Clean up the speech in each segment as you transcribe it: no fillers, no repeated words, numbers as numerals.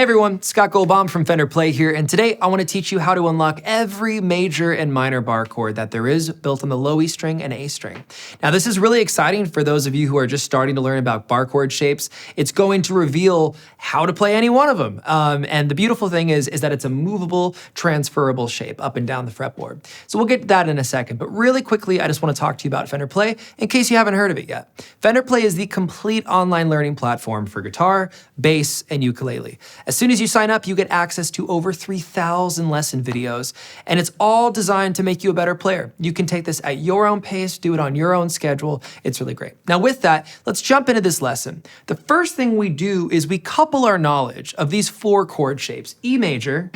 everyone, Scott Goldbaum from Fender Play here, and today I want to teach you how to unlock every major and minor bar chord that there is built on the low E string and A string. Now this is really exciting for those of you who are just starting to learn about bar chord shapes. It's going to reveal how to play any one of them. And the beautiful thing is that it's a movable, transferable shape up and down the fretboard. So we'll get to that in a second, but really quickly, I just want to talk to you about Fender Play in case you haven't heard of it yet. Fender Play is the complete online learning platform for guitar, bass, and ukulele. As soon as you sign up, you get access to over 3,000 lesson videos, and it's all designed to make you a better player. You can take this at your own pace, do it on your own schedule. It's really great. Now with that, let's jump into this lesson. The first thing we do is we couple our knowledge of these four chord shapes: E major,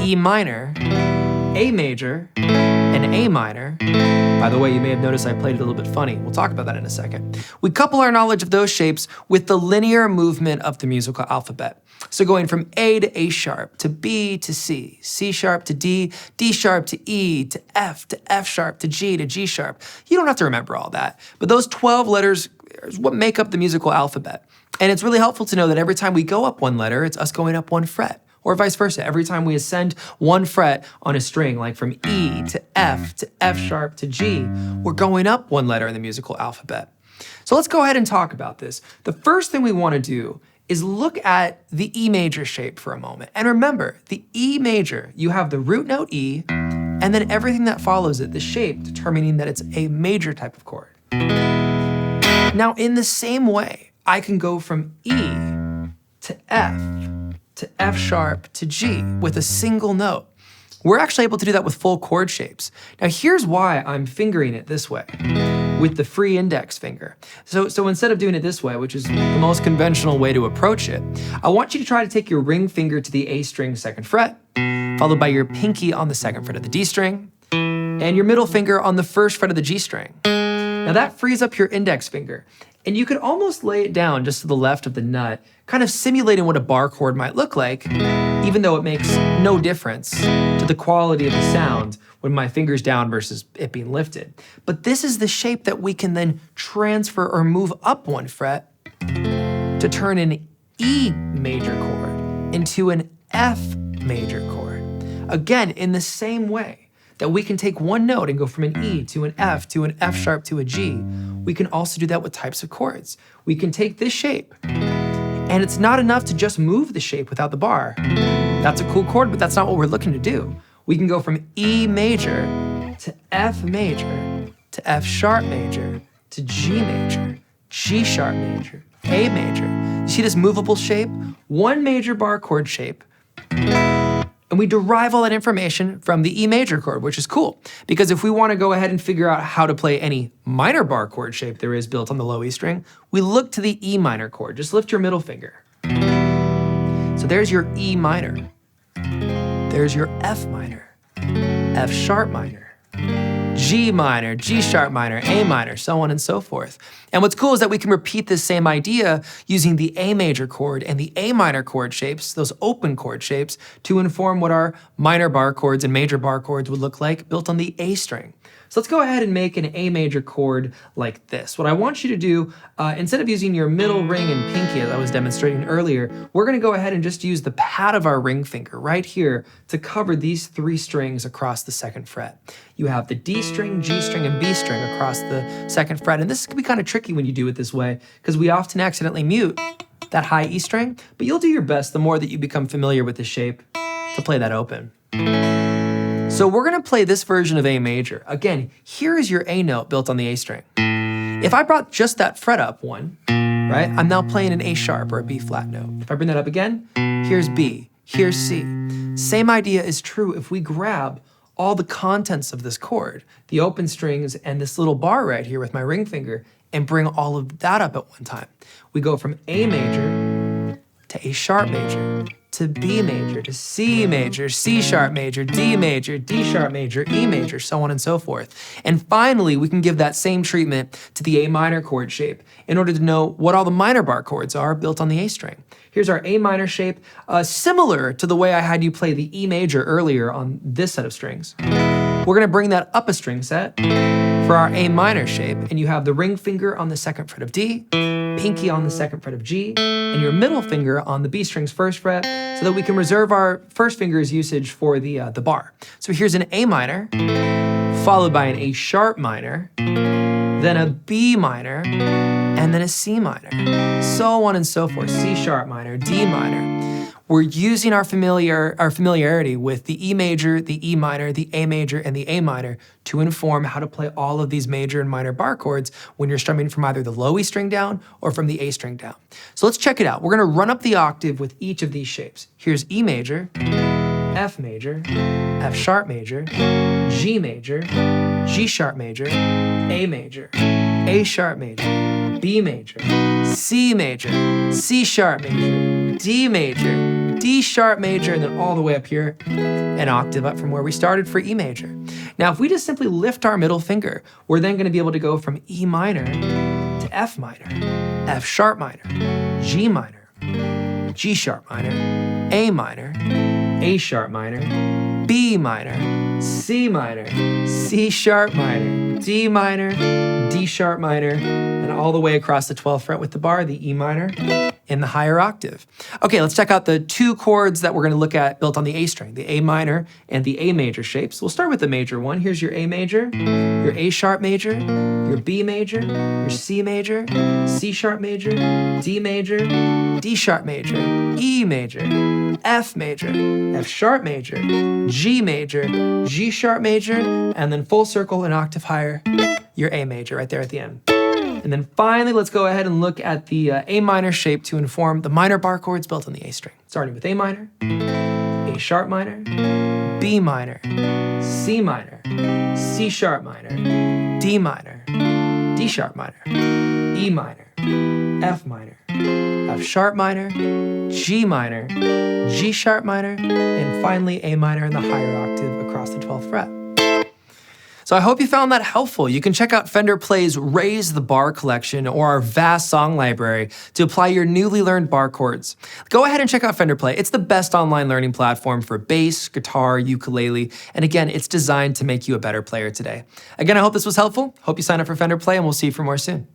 E minor, A major, and A minor. By the way, you may have noticed I played it a little bit funny. We'll talk about that in a second. We couple our knowledge of those shapes with the linear movement of the musical alphabet. So going from A to A sharp, to B to C, C sharp to D, D sharp to E, to F sharp, to G sharp. You don't have to remember all that, but those 12 letters is what make up the musical alphabet. And it's really helpful to know that every time we go up one letter, it's us going up one fret. Or vice versa, every time we ascend one fret on a string, like from E to F sharp to G, we're going up one letter in the musical alphabet. So let's go ahead and talk about this. The first thing we want to do is look at the E major shape for a moment. And remember, the E major, you have the root note E, and then everything that follows it, the shape, determining that it's a major type of chord. Now, in the same way, I can go from E to F sharp to G with a single note. We're actually able to do that with full chord shapes. Now here's why I'm fingering it this way, with the free index finger. So instead of doing it this way, which is the most conventional way to approach it, I want you to try to take your ring finger to the A string 2nd fret, followed by your pinky on the 2nd fret of the D string, and your middle finger on the 1st fret of the G string. Now that frees up your index finger, and you could almost lay it down just to the left of the nut, kind of simulating what a bar chord might look like, even though it makes no difference to the quality of the sound when my finger's down versus it being lifted. But this is the shape that we can then transfer or move up one fret to turn an E major chord into an F major chord. Again, in the same way that we can take one note and go from an E to an F sharp to a G, we can also do that with types of chords. We can take this shape, and it's not enough to just move the shape without the bar. That's a cool chord, but that's not what we're looking to do. We can go from E major to F major to F sharp major to G major, G sharp major, A major. You see this movable shape? One major bar chord shape. And we derive all that information from the E major chord, which is cool. Because if we want to go ahead and figure out how to play any minor bar chord shape there is built on the low E string, we look to the E minor chord. Just lift your middle finger. So there's your E minor. There's your F minor, F sharp minor, G minor, G sharp minor, A minor, so on and so forth. And what's cool is that we can repeat this same idea using the A major chord and the A minor chord shapes, those open chord shapes, to inform what our minor bar chords and major bar chords would look like built on the A string. So let's go ahead and make an A major chord like this. What I want you to do, instead of using your middle ring and pinky as I was demonstrating earlier, we're gonna go ahead and just use the pad of our ring finger right here to cover these 3 strings across the 2nd fret. You have the D string, G string, and B string across the 2nd fret. And this can be kind of tricky when you do it this way, because we often accidentally mute that high E string, but you'll do your best the more that you become familiar with the shape to play that open. So we're gonna play this version of A major. Again, here is your A note built on the A string. If I brought just that fret up one, right, I'm now playing an A sharp or a B flat note. If I bring that up again, here's B, here's C. Same idea is true if we grab all the contents of this chord, the open strings and this little bar right here with my ring finger, and bring all of that up at one time. We go from A major to A sharp major, to B major, to C major, C sharp major, D major, D sharp major, E major, so on and so forth. And finally, we can give that same treatment to the A minor chord shape in order to know what all the minor bar chords are built on the A string. Here's our A minor shape, similar to the way I had you play the E major earlier on this set of strings. We're gonna bring that up a string set for our A minor shape, and you have the ring finger on the 2nd fret of D, pinky on the 2nd fret of G, and your middle finger on the B string's 1st fret, so that we can reserve our first finger's usage for the bar. So here's an A minor, followed by an A sharp minor, then a B minor, and then a C minor. So on and so forth, C sharp minor, D minor. We're using our familiarity with the E major, the E minor, the A major, and the A minor to inform how to play all of these major and minor bar chords when you're strumming from either the low E string down or from the A string down. So let's check it out. We're gonna run up the octave with each of these shapes. Here's E major, F major, F sharp major, G major, G sharp major, A major, A sharp major, B major, C major, C sharp major, D major, D sharp major, and then all the way up here, an octave up from where we started for E major. Now, if we just simply lift our middle finger, we're then going to be able to go from E minor to F minor, F sharp minor, G minor, G sharp minor, A minor, A sharp minor, B minor, C minor, C sharp minor, D minor, D sharp minor, and all the way across the 12th fret with the bar, the E minor, in the higher octave. Okay, let's check out the two chords that we're gonna look at built on the A string, the A minor and the A major shapes. We'll start with the major one. Here's your A major, your A sharp major, your B major, your C major, C sharp major, D major, D sharp major, E major, F major, F sharp major, G major, G sharp major, and then full circle an octave higher, your A major right there at the end. And then finally, let's go ahead and look at the A minor shape to inform the minor bar chords built on the A string. Starting with A minor, A sharp minor, B minor, C minor, C sharp minor, D minor, D sharp minor, E minor, F minor, F sharp minor, G minor, G sharp minor, and finally A minor in the higher octave across the 12th fret. So I hope you found that helpful. You can check out Fender Play's Raise the Bar collection or our vast song library to apply your newly learned bar chords. Go ahead and check out Fender Play. It's the best online learning platform for bass, guitar, ukulele, and again, it's designed to make you a better player today. Again, I hope this was helpful. Hope you sign up for Fender Play, and we'll see you for more soon.